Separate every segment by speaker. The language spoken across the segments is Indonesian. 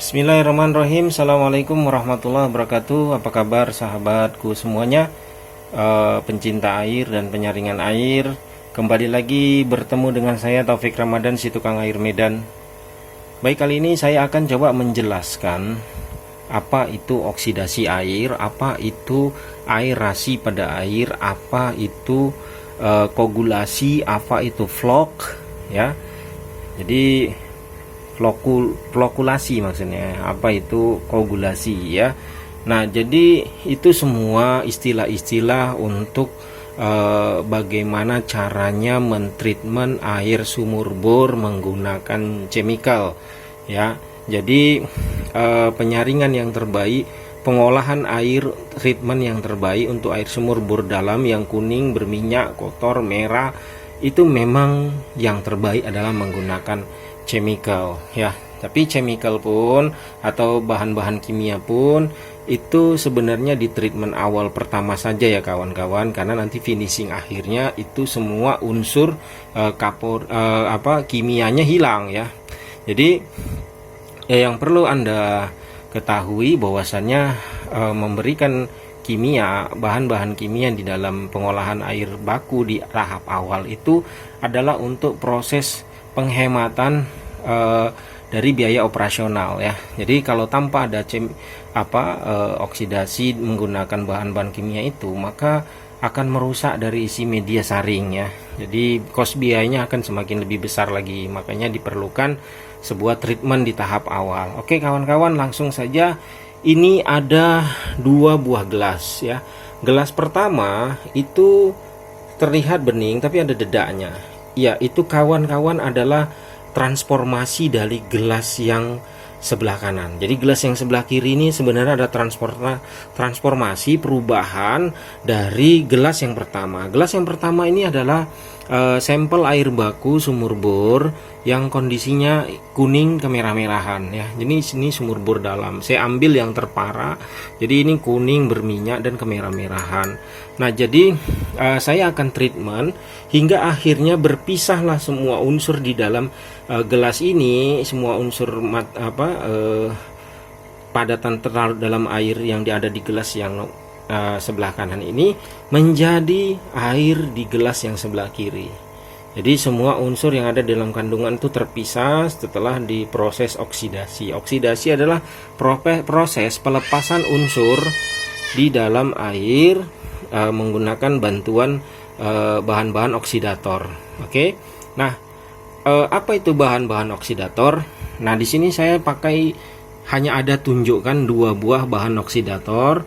Speaker 1: Bismillahirrahmanirrahim. Assalamualaikum warahmatullahi wabarakatuh. Apa kabar sahabatku semuanya, pencinta air dan penyaringan air. Kembali lagi bertemu dengan saya Taufik Ramadan, si tukang air Medan. Baik, kali ini saya akan coba menjelaskan apa itu oksidasi air, apa itu aerasi pada air, apa itu koagulasi, apa itu flok, ya. Jadi flokulasi maksudnya, apa itu koagulasi, ya. Nah, jadi itu semua istilah-istilah untuk bagaimana caranya mentreatment air sumur bor menggunakan chemical, ya. Jadi penyaringan yang terbaik, pengolahan air, treatment yang terbaik untuk air sumur bor dalam yang kuning, berminyak, kotor, merah, itu memang yang terbaik adalah menggunakan chemical, ya. Tapi chemical pun atau bahan-bahan kimia pun itu sebenarnya di treatment awal pertama saja ya kawan-kawan, karena nanti finishing akhirnya itu semua unsur kimianya hilang, ya. Jadi yang perlu Anda ketahui bahwasannya memberikan kimia, bahan-bahan kimia di dalam pengolahan air baku di tahap awal itu adalah untuk proses penghematan dari biaya operasional, ya. Jadi kalau tanpa ada oksidasi menggunakan bahan-bahan kimia itu, maka akan merusak dari isi media saring, ya. Jadi cost biayanya akan semakin lebih besar lagi, makanya diperlukan sebuah treatment di tahap awal. Oke kawan-kawan, langsung saja. Ini ada 2 buah gelas, ya. Gelas pertama itu terlihat bening tapi ada dedaknya. Ya, itu kawan-kawan adalah transformasi dari gelas yang sebelah kanan. Jadi gelas yang sebelah kiri ini sebenarnya ada transformasi perubahan dari gelas yang pertama. Gelas yang pertama ini adalah sampel air baku sumur bor yang kondisinya kuning kemerah-merahan, ya. Jadi ini sumur bor dalam. Saya ambil yang terparah. Jadi ini kuning berminyak dan kemerah-merahan. Nah, jadi saya akan treatment hingga akhirnya berpisahlah semua unsur di dalam gelas ini, semua unsur padatan terlarut dalam air yang ada di gelas yang sebelah kanan ini menjadi air di gelas yang sebelah kiri. Jadi semua unsur yang ada dalam kandungan itu terpisah setelah diproses oksidasi. Oksidasi adalah proses pelepasan unsur di dalam air menggunakan bantuan bahan-bahan oksidator. Oke. Nah, apa itu bahan-bahan oksidator? Nah, di sini saya pakai hanya ada tunjukkan 2 buah bahan oksidator,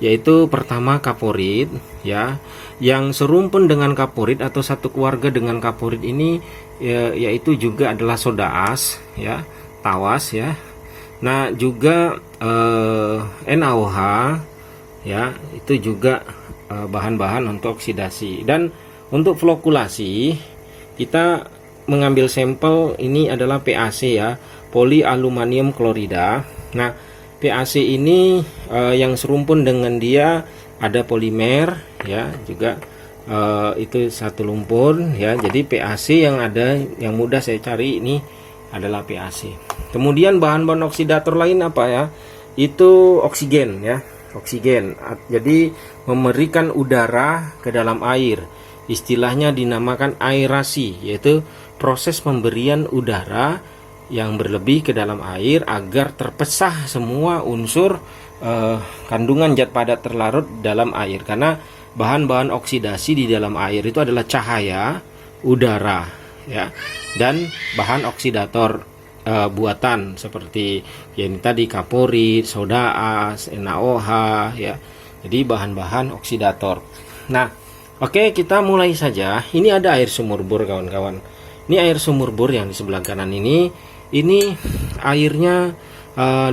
Speaker 1: yaitu pertama kaporit, ya, yang serumpun dengan kaporit atau satu keluarga dengan kaporit ini, yaitu juga adalah soda as, ya, tawas, ya. Nah, juga NaOH, ya, itu juga bahan-bahan untuk oksidasi. Dan untuk flokulasi kita mengambil sampel ini adalah PAC, ya, polyaluminium klorida. Nah, PAC ini yang serumpun dengan dia ada polimer, ya, juga itu satu lumpur, ya. Jadi PAC yang ada yang mudah saya cari ini adalah PAC. Kemudian bahan-bahan oksidator lain apa, ya? Itu oksigen, ya. Oksigen. Jadi memberikan udara ke dalam air. Istilahnya dinamakan aerasi, yaitu proses pemberian udara yang berlebih ke dalam air agar terpisah semua unsur kandungan zat padat terlarut dalam air. Karena bahan-bahan oksidasi di dalam air itu adalah cahaya, udara, ya, dan bahan oksidator buatan seperti yang tadi kaporit, soda as, NaOH, ya. Jadi bahan-bahan oksidator. Nah, oke, kita mulai saja. Ini ada air sumur bor kawan-kawan. Ini air sumur bor yang di sebelah kanan ini airnya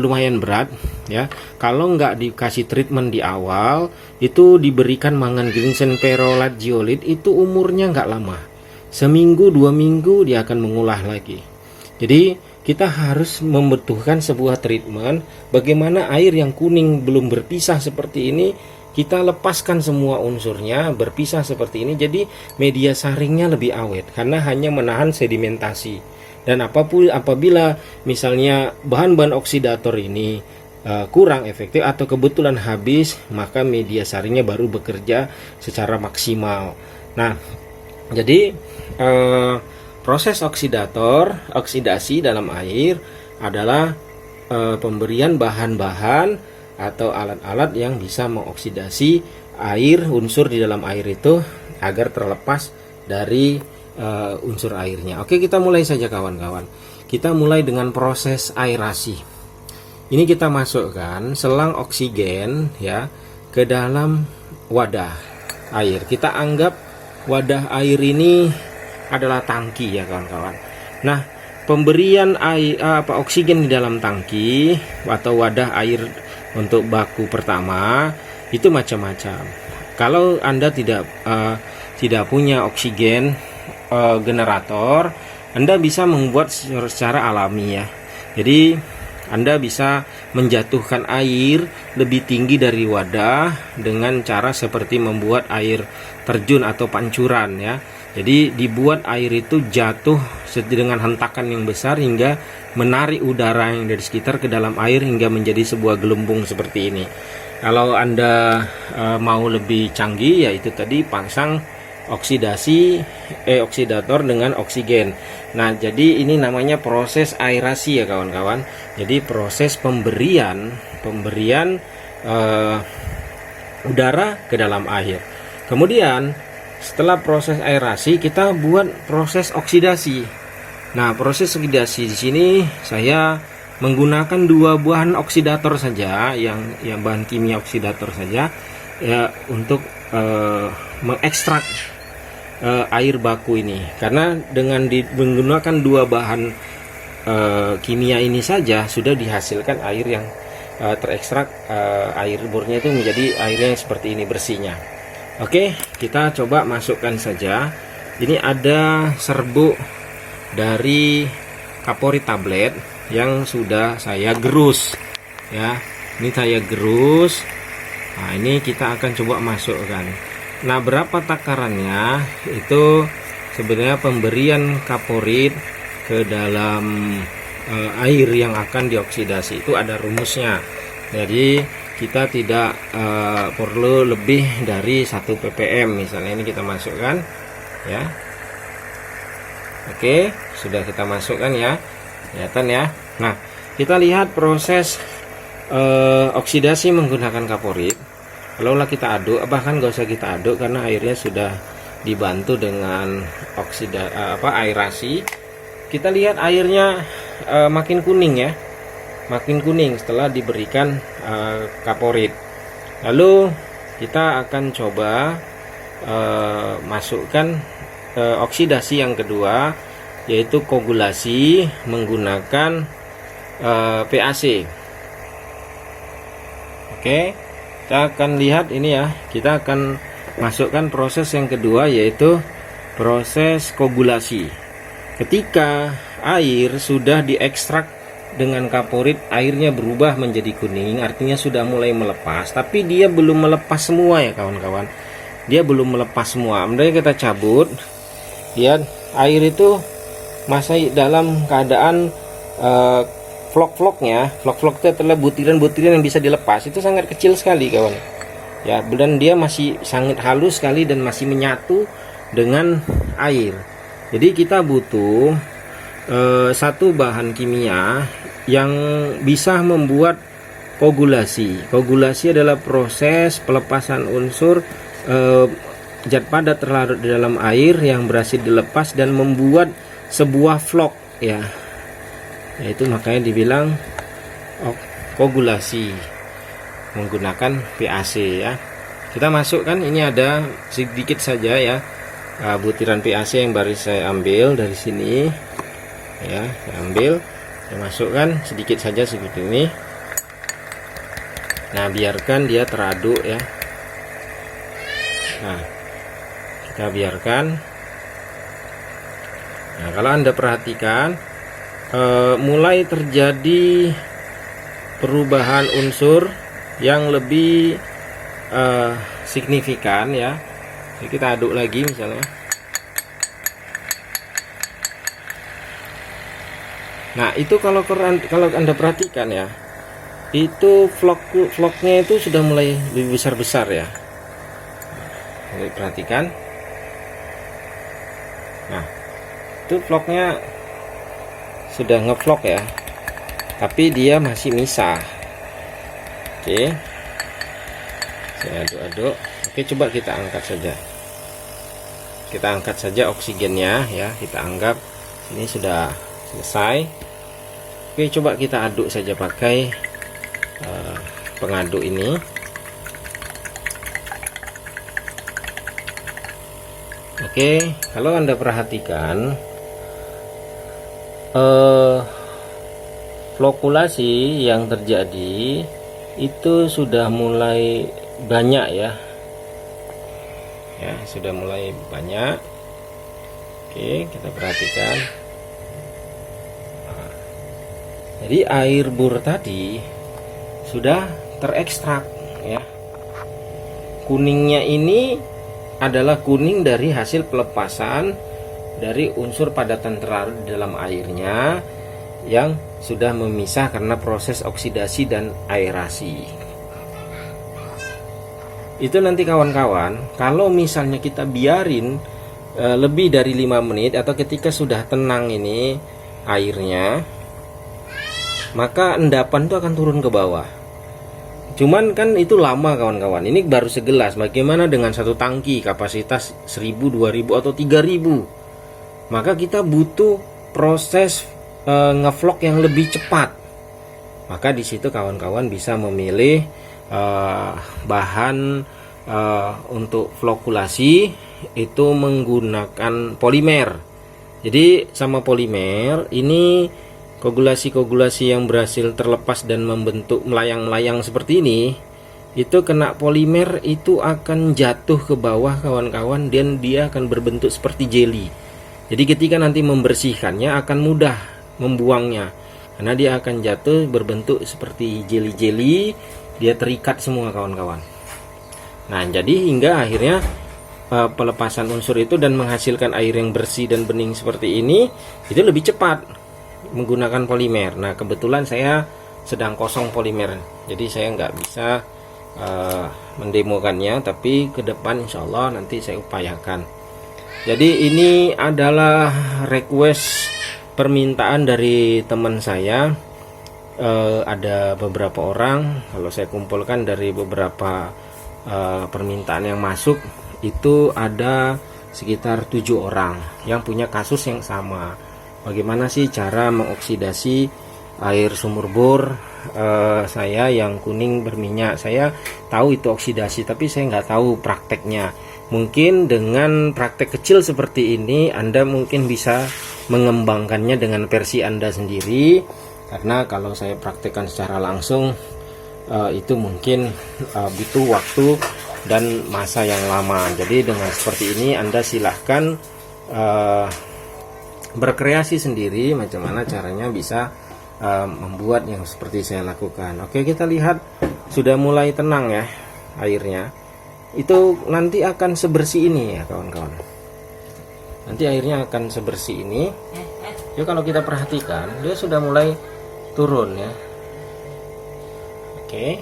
Speaker 1: lumayan berat, ya. Kalau nggak dikasih treatment di awal, itu diberikan mangan ginseng perolat zeolit, itu umurnya nggak lama. Seminggu 2 minggu dia akan mengulah lagi. Jadi kita harus membutuhkan sebuah treatment. Bagaimana air yang kuning belum berpisah seperti ini, kita lepaskan semua unsurnya, berpisah seperti ini. Jadi media saringnya lebih awet karena hanya menahan sedimentasi. Dan apabila misalnya bahan-bahan oksidator ini kurang efektif atau kebetulan habis, maka media saringnya baru bekerja secara maksimal. Nah, jadi proses oksidasi dalam air adalah pemberian bahan-bahan atau alat-alat yang bisa mengoksidasi air, unsur di dalam air itu agar terlepas dari unsur airnya. Oke, kita mulai saja kawan-kawan. Kita mulai dengan proses aerasi. Ini kita masukkan selang oksigen ya ke dalam wadah air. Kita anggap wadah air ini adalah tangki ya kawan-kawan. Nah, pemberian air oksigen di dalam tangki atau wadah air untuk baku pertama itu macam-macam. Kalau Anda tidak punya oksigen generator, Anda bisa membuat secara alami ya. Jadi Anda bisa menjatuhkan air lebih tinggi dari wadah dengan cara seperti membuat air terjun atau pancuran ya. Jadi dibuat air itu jatuh dengan hentakan yang besar hingga menarik udara yang dari sekitar ke dalam air hingga menjadi sebuah gelembung seperti ini. Kalau Anda mau lebih canggih, yaitu tadi pasang oksidator dengan oksigen. Nah, jadi ini namanya proses aerasi ya kawan-kawan. Jadi proses pemberian udara ke dalam air. Kemudian setelah proses aerasi kita buat proses oksidasi. Nah, proses oksidasi di sini saya menggunakan 2 bahan oksidator saja, yang bahan kimia oksidator saja ya, untuk mengekstrak air baku ini. Karena dengan menggunakan 2 bahan kimia ini saja sudah dihasilkan air yang terekstrak, air bornya itu menjadi airnya seperti ini bersihnya. Oke, kita coba masukkan saja. Ini ada serbuk dari Kaporit tablet yang sudah saya gerus ya. Ini saya gerus. Nah, ini kita akan coba masukkan. Nah, berapa takarannya itu sebenarnya pemberian kaporit ke dalam air yang akan dioksidasi itu ada rumusnya. Jadi kita tidak perlu lebih dari 1 ppm. Misalnya ini kita masukkan ya. Oke, sudah kita masukkan ya. Kelihatan ya. Nah, kita lihat proses oksidasi menggunakan kaporit. Kalaulah kita aduk, bahkan gak usah kita aduk karena airnya sudah dibantu dengan aerasi. Kita lihat airnya makin kuning ya, makin kuning setelah diberikan kaporit. Lalu kita akan coba masukkan oksidasi yang kedua, yaitu koagulasi menggunakan PAC. Oke, kita akan lihat ini ya. Kita akan masukkan proses yang kedua, yaitu proses koagulasi. Ketika air sudah diekstrak dengan kaporit, airnya berubah menjadi kuning, artinya sudah mulai melepas. Tapi dia belum melepas semua ya kawan-kawan. Dia belum melepas semua. Kemudian kita cabut, lihat air itu masih dalam keadaan vlog-vlognya. Vlog-vlog itu adalah butiran-butiran yang bisa dilepas. Itu sangat kecil sekali kawan ya, dan dia masih sangat halus sekali dan masih menyatu dengan air. Jadi kita butuh satu bahan kimia yang bisa membuat koagulasi. Koagulasi adalah proses pelepasan unsur zat padat terlarut di dalam air yang berhasil dilepas dan membuat sebuah vlog ya. Yaitu makanya dibilang koagulasi menggunakan PAC ya. Kita masukkan, ini ada sedikit saja ya butiran PAC yang baru saya ambil dari sini ya. Saya ambil, saya masukkan sedikit saja seperti ini. Nah, biarkan dia teraduk ya. Nah, kita biarkan. Nah, kalau Anda perhatikan mulai terjadi perubahan unsur yang lebih signifikan ya. Jadi kita aduk lagi misalnya. Nah, itu kalau Anda perhatikan ya, itu vlognya itu sudah mulai lebih besar ya. Perhatikan. Nah, itu vlognya sudah ngevlog ya, tapi dia masih misah. Oke, saya aduk-aduk. Oke, coba kita angkat saja. Kita angkat saja oksigennya ya. Kita anggap ini sudah selesai. Oke, coba kita aduk saja pakai pengaduk ini. Oke, kalau Anda perhatikan flokulasi yang terjadi itu sudah mulai banyak ya. Ya, sudah mulai banyak. Oke, kita perhatikan. Nah, jadi air bur tadi sudah terekstrak ya. Kuningnya ini adalah kuning dari hasil pelepasan dari unsur padatan terlarut di dalam airnya yang sudah memisah karena proses oksidasi dan aerasi. Itu nanti kawan-kawan, kalau misalnya kita biarin lebih dari 5 menit atau ketika sudah tenang ini airnya, maka endapan itu akan turun ke bawah. Cuman kan itu lama kawan-kawan, ini baru segelas. Bagaimana dengan satu tangki kapasitas 1000, 2000 atau 3000? Maka kita butuh proses ngevlog yang lebih cepat. Maka di situ kawan-kawan bisa memilih bahan untuk flokulasi itu menggunakan polimer. Jadi sama polimer ini, koagulasi yang berhasil terlepas dan membentuk melayang-melayang seperti ini, itu kena polimer itu akan jatuh ke bawah kawan-kawan, dan dia akan berbentuk seperti jelly. Jadi ketika nanti membersihkannya akan mudah membuangnya, karena dia akan jatuh berbentuk seperti jelly-jelly. Dia terikat semua kawan-kawan. Nah, jadi hingga akhirnya pelepasan unsur itu dan menghasilkan air yang bersih dan bening seperti ini itu lebih cepat menggunakan polimer. Nah, kebetulan saya sedang kosong polimer, jadi saya nggak bisa mendemokannya, tapi ke depan insya Allah nanti saya upayakan. Jadi ini adalah request permintaan dari teman saya. Ada beberapa orang, kalau saya kumpulkan dari beberapa permintaan yang masuk, itu ada sekitar 7 orang yang punya kasus yang sama. Bagaimana sih cara mengoksidasi air sumur bor saya yang kuning berminyak? Saya tahu itu oksidasi, tapi saya nggak tahu prakteknya. Mungkin dengan praktek kecil seperti ini Anda mungkin bisa mengembangkannya dengan versi Anda sendiri. Karena kalau saya praktekkan secara langsung itu mungkin butuh waktu dan masa yang lama. Jadi dengan seperti ini Anda silahkan berkreasi sendiri macam mana caranya bisa membuat yang seperti saya lakukan. Oke, kita lihat sudah mulai tenang ya airnya. Itu nanti akan sebersih ini ya kawan-kawan. Nanti airnya akan sebersih ini. Ya, kalau kita perhatikan dia sudah mulai turun ya. Oke.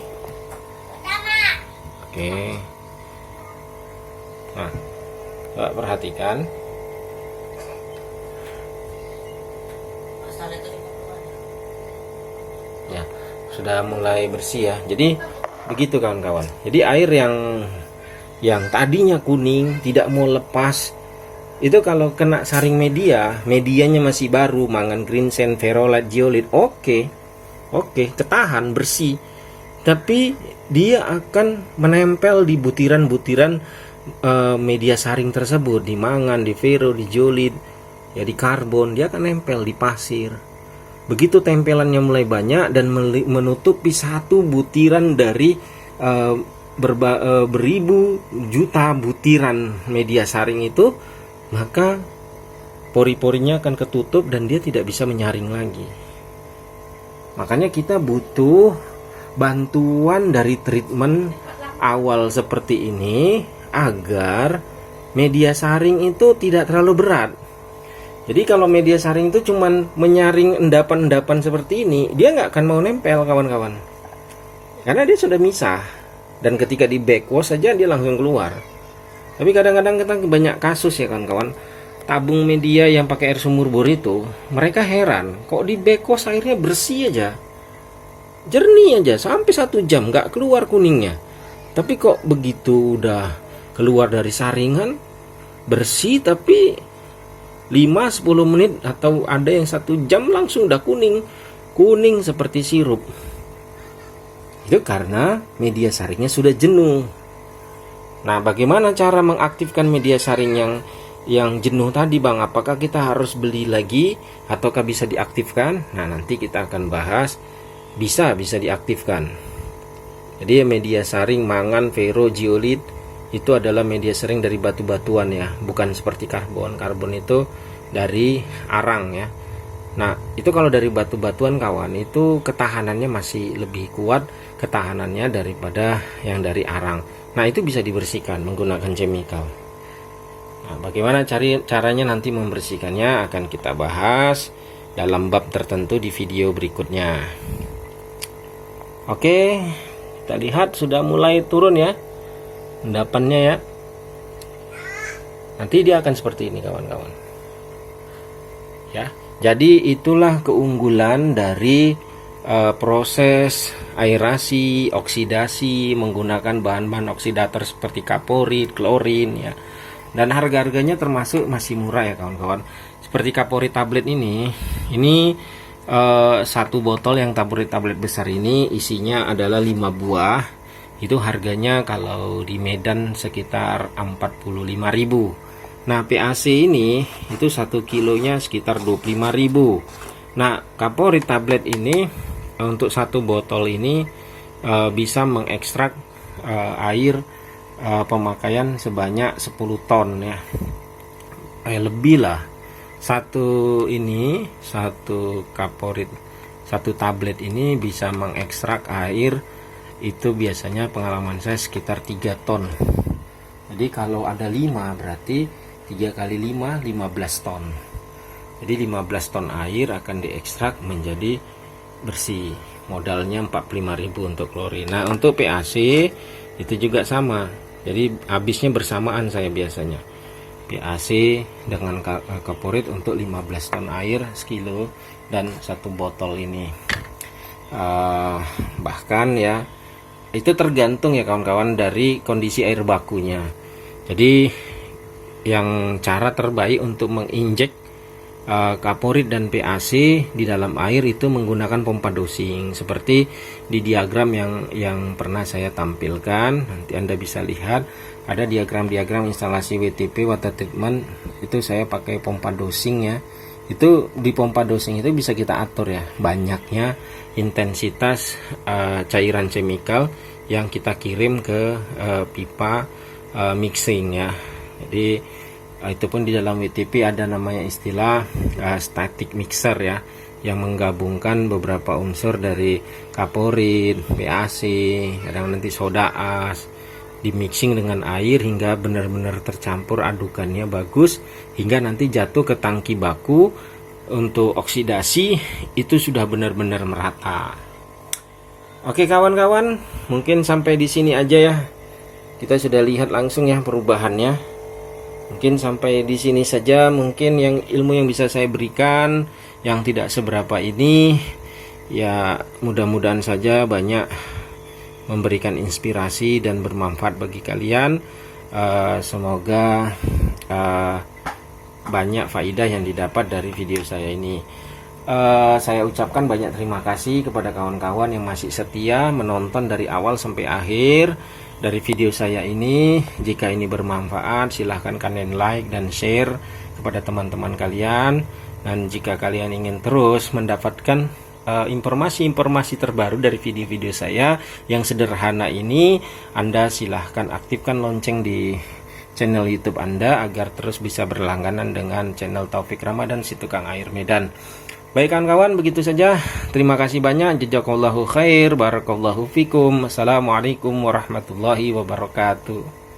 Speaker 1: Nah, coba perhatikan. Ya, sudah mulai bersih ya. Jadi begitu kawan-kawan. Jadi air yang tadinya kuning tidak mau lepas, itu kalau kena saring medianya masih baru, mangan green sand, ferrolit, zeolit, oke, ketahan bersih. Tapi dia akan menempel di butiran-butiran media saring tersebut, di mangan, di ferro, di zeolit, ya di karbon, dia akan nempel di pasir. Begitu tempelannya mulai banyak dan menutupi satu butiran dari beribu juta butiran media saring itu, maka pori-porinya akan ketutup dan dia tidak bisa menyaring lagi. Makanya kita butuh bantuan dari treatment awal seperti ini agar media saring itu tidak terlalu berat. Jadi kalau media saring itu cuman menyaring endapan-endapan seperti ini, dia nggak akan mau nempel kawan-kawan, karena dia sudah misah. Dan ketika di backwash saja dia langsung keluar. Tapi kadang-kadang kita banyak kasus ya kawan-kawan, tabung media yang pakai air sumur bor itu, mereka heran kok di backwash airnya bersih aja, jernih aja, sampai 1 jam nggak keluar kuningnya. Tapi kok begitu udah keluar dari saringan bersih, tapi 5-10 menit atau ada yang 1 jam langsung udah kuning seperti sirup. Itu karena media saringnya sudah jenuh. Nah, bagaimana cara mengaktifkan media saring yang jenuh tadi, Bang? Apakah kita harus beli lagi ataukah bisa diaktifkan? Nah, nanti kita akan bahas. Bisa diaktifkan. Jadi media saring mangan, ferro, zeolit itu adalah media saring dari batu-batuan ya, bukan seperti karbon. Karbon itu dari arang ya. Nah, itu kalau dari batu-batuan kawan, itu ketahanannya masih lebih kuat ketahanannya daripada yang dari arang. Nah, itu bisa dibersihkan menggunakan chemical. Nah, bagaimana caranya nanti membersihkannya akan kita bahas dalam bab tertentu di video berikutnya. Oke, kita lihat sudah mulai turun ya endapannya ya. Nanti dia akan seperti ini kawan-kawan. Ya, jadi itulah keunggulan dari proses aerasi, oksidasi menggunakan bahan-bahan oksidator seperti kaporit, klorin ya. Dan harga-harganya termasuk masih murah ya kawan-kawan. Seperti kaporit tablet ini satu botol yang kaporit tablet besar ini isinya adalah 5 buah. Itu harganya kalau di Medan sekitar 45.000. Nah, PAC ini itu 1 kilonya sekitar 25.000. Nah, kaporit tablet ini untuk satu botol ini bisa mengekstrak air pemakaian sebanyak 10 ton ya. Lebih lah. Satu kaporit, satu tablet ini bisa mengekstrak air itu biasanya pengalaman saya sekitar 3 ton. Jadi kalau ada 5 berarti 3 kali 5 15 ton. Jadi 15 ton air akan diekstrak menjadi bersih. Modalnya 45.000 untuk klorin. Nah, untuk PAC itu juga sama. Jadi habisnya bersamaan saya biasanya. PAC dengan kaporit untuk 15 ton air sekilo dan satu botol ini. Bahkan ya itu tergantung ya kawan-kawan dari kondisi air bakunya. Jadi yang cara terbaik untuk menginjek kaporit dan PAC di dalam air itu menggunakan pompa dosing seperti di diagram yang pernah saya tampilkan. Nanti Anda bisa lihat ada diagram instalasi WTP water treatment, itu saya pakai pompa dosing ya. Itu di pompa dosing itu bisa kita atur ya banyaknya intensitas cairan chemical yang kita kirim ke pipa mixing ya. Jadi itu pun di dalam WTP ada namanya istilah static mixer ya, yang menggabungkan beberapa unsur dari kaporit, PAC, kadang nanti soda as, di mixing dengan air hingga benar-benar tercampur adukannya bagus, hingga nanti jatuh ke tangki baku untuk oksidasi itu sudah benar-benar merata. Oke kawan-kawan, mungkin sampai di sini aja ya. Kita sudah lihat langsung ya perubahannya. Mungkin sampai di sini saja mungkin yang ilmu yang bisa saya berikan, yang tidak seberapa ini ya, mudah-mudahan saja banyak memberikan inspirasi dan bermanfaat bagi kalian. Semoga banyak faidah yang didapat dari video saya ini. Saya ucapkan banyak terima kasih kepada kawan-kawan yang masih setia menonton dari awal sampai akhir dari video saya ini. Jika ini bermanfaat, silahkan kalian like dan share kepada teman-teman kalian. Dan jika kalian ingin terus mendapatkan informasi-informasi terbaru dari video-video saya yang sederhana ini, Anda silahkan aktifkan lonceng di channel YouTube Anda agar terus bisa berlangganan dengan channel Taufik Ramadan si tukang air Medan. Baik kawan-kawan, begitu saja. Terima kasih banyak. Jazakallahu khair, barakallahu fikum. Assalamualaikum warahmatullahi wabarakatuh.